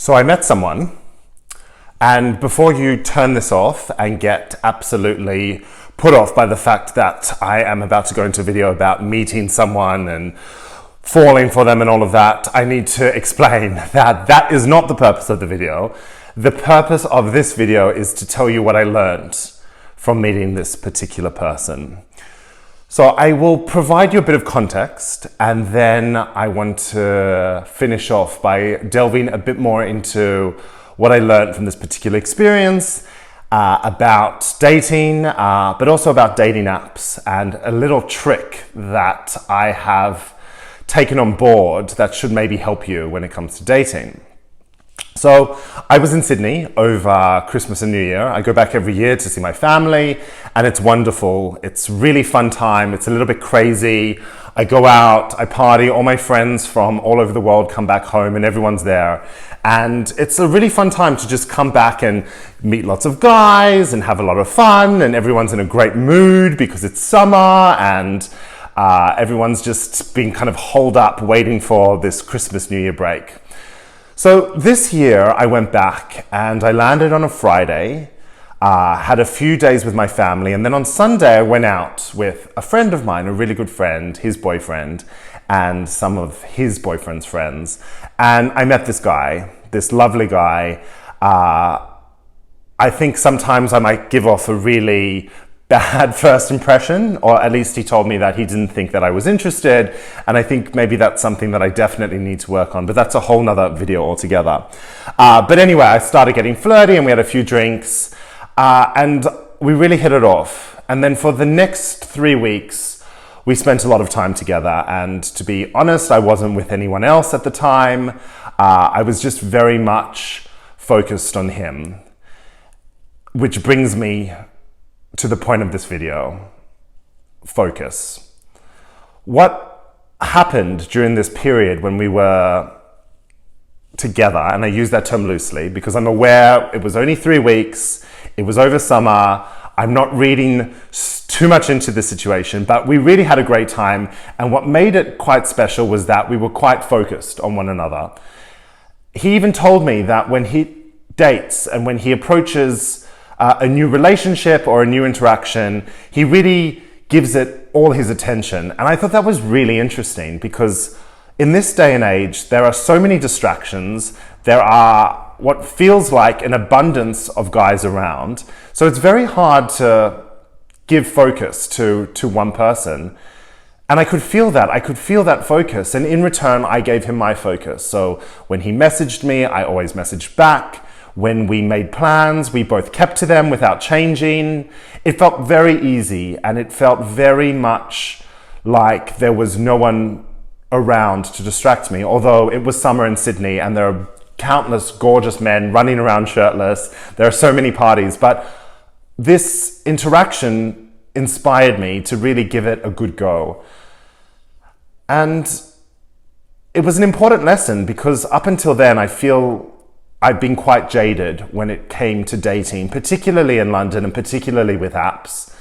So I met someone, and before you turn this off and get absolutely put off by the fact that I am about to go into a video about meeting someone and falling for them and all of that, I need to explain that that is not the purpose of the video. The purpose of this video is to tell you what I learned from meeting this particular person. So I will provide you a bit of context, and then I want to finish off by delving a bit more into what I learned from this particular experience, about dating, but also about dating apps, and a little trick that I have taken on board that should maybe help you when it comes to dating. So I was in Sydney over Christmas and New Year. I go back every year to see my family, and it's wonderful. It's really fun time. It's a little bit crazy. I go out, I party, all my friends from all over the world come back home and everyone's there. And it's a really fun time to just come back and meet lots of guys and have a lot of fun, and everyone's in a great mood because it's summer, and everyone's just been kind of holed up waiting for this Christmas, New Year break. So this year I went back and I landed on a Friday, had a few days with my family, and then on Sunday I went out with a friend of mine, a really good friend, his boyfriend, and some of his boyfriend's friends. And I met this guy, this lovely guy. I think sometimes I might give off a really bad first impression, or at least he told me that he didn't think that I was interested, and I think maybe that's something that I definitely need to work on, but that's a whole nother video altogether. But anyway, I started getting flirty and we had a few drinks, and we really hit it off. And then for the next 3 weeks, we spent a lot of time together, and to be honest, I wasn't with anyone else at the time. I was just very much focused on him, which brings me to the point of this video: focus. What happened during this period when we were together, and I use that term loosely because I'm aware it was only 3 weeks, it was over summer, I'm not reading too much into the situation, but we really had a great time, and what made it quite special was that we were quite focused on one another. He even told me that when he dates and when he approaches a new relationship or a new interaction, he really gives it all his attention. And I thought that was really interesting because in this day and age, there are so many distractions. There are what feels like an abundance of guys around. So it's very hard to give focus to one person. And I could feel that. I could feel that focus. And in return, I gave him my focus. So when he messaged me, I always messaged back. When we made plans, we both kept to them without changing. It felt very easy, and it felt very much like there was no one around to distract me, although it was summer in Sydney and there are countless gorgeous men running around shirtless. There are so many parties, but this interaction inspired me to really give it a good go. And it was an important lesson because up until then, I feel I've been quite jaded when it came to dating, particularly in London and particularly with apps.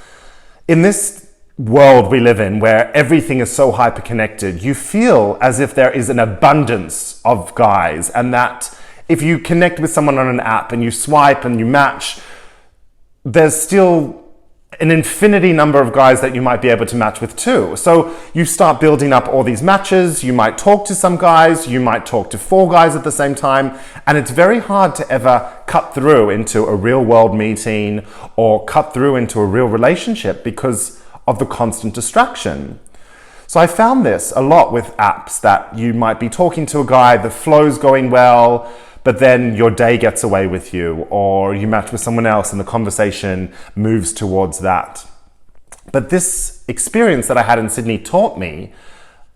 In this world we live in where everything is so hyper-connected, you feel as if there is an abundance of guys, and that if you connect with someone on an app and you swipe and you match, there's still an infinity number of guys that you might be able to match with too. So you start building up all these matches. You might talk to some guys, you might talk to 4 guys at the same time, and it's very hard to ever cut through into a real world meeting or cut through into a real relationship because of the constant distraction. So I found this a lot with apps, that you might be talking to a guy, the flow's going well, but then your day gets away with you, or you match with someone else and the conversation moves towards that. But this experience that I had in Sydney taught me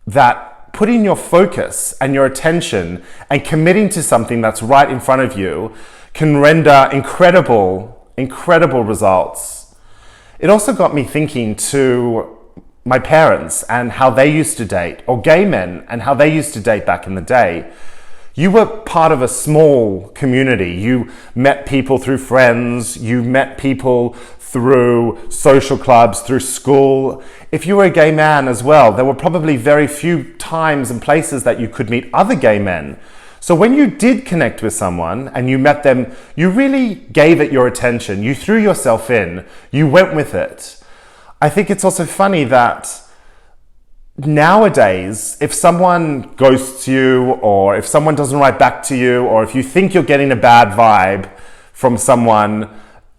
that putting your focus and your attention and committing to something that's right in front of you can render incredible results. It also got me thinking to my parents and how they used to date, or gay men and how they used to date back in the day. You were part of a small community. You met people through friends, you met people through social clubs, through school. If you were a gay man as well, there were probably very few times and places that you could meet other gay men. So when you did connect with someone and you met them, you really gave it your attention. You threw yourself in. You went with it. I think it's also funny that nowadays, if someone ghosts you, or if someone doesn't write back to you, or if you think you're getting a bad vibe from someone,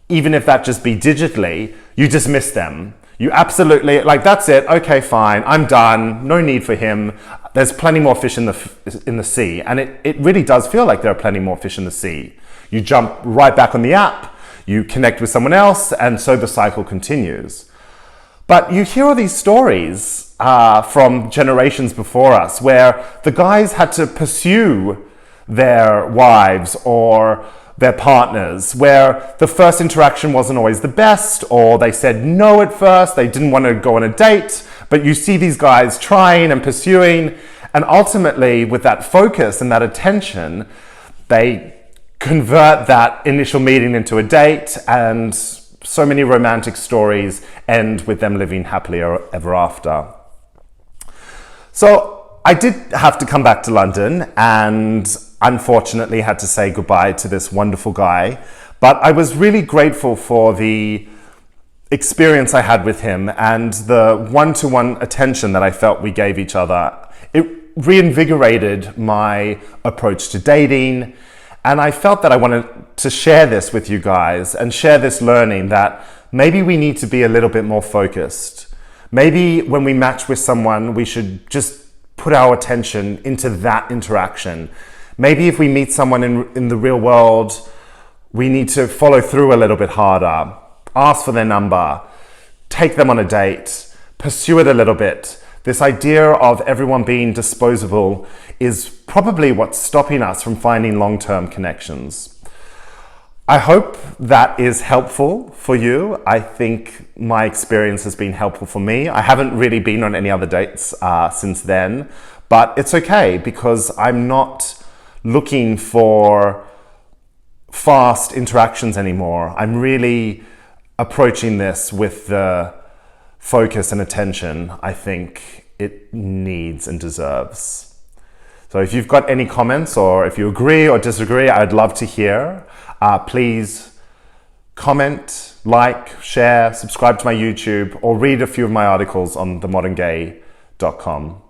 even if that just be digitally, you dismiss them. You absolutely, like, that's it, okay, fine, I'm done, no need for him. There's plenty more fish in the sea. And it really does feel like there are plenty more fish in the sea. You jump right back on the app, you connect with someone else, and so the cycle continues. But you hear all these stories from generations before us where the guys had to pursue their wives or their partners, where the first interaction wasn't always the best, or they said no at first, they didn't want to go on a date, but you see these guys trying and pursuing, and ultimately with that focus and that attention, they convert that initial meeting into a date, and so many romantic stories end with them living happily ever after. So I did have to come back to London and unfortunately had to say goodbye to this wonderful guy, but I was really grateful for the experience I had with him and the one-to-one attention that I felt we gave each other. It reinvigorated my approach to dating, and I felt that I wanted to share this with you guys and share this learning that maybe we need to be a little bit more focused. Maybe when we match with someone, we should just put our attention into that interaction. Maybe if we meet someone in the real world, we need to follow through a little bit harder, ask for their number, take them on a date, pursue it a little bit. This idea of everyone being disposable is probably what's stopping us from finding long-term connections. I hope that is helpful for you. I think my experience has been helpful for me. I haven't really been on any other dates since then, but it's okay because I'm not looking for fast interactions anymore. I'm really approaching this with the focus and attention I think it needs and deserves. So if you've got any comments or if you agree or disagree, I'd love to hear. Please comment, like, share, subscribe to my YouTube, or read a few of my articles on themoderngay.com.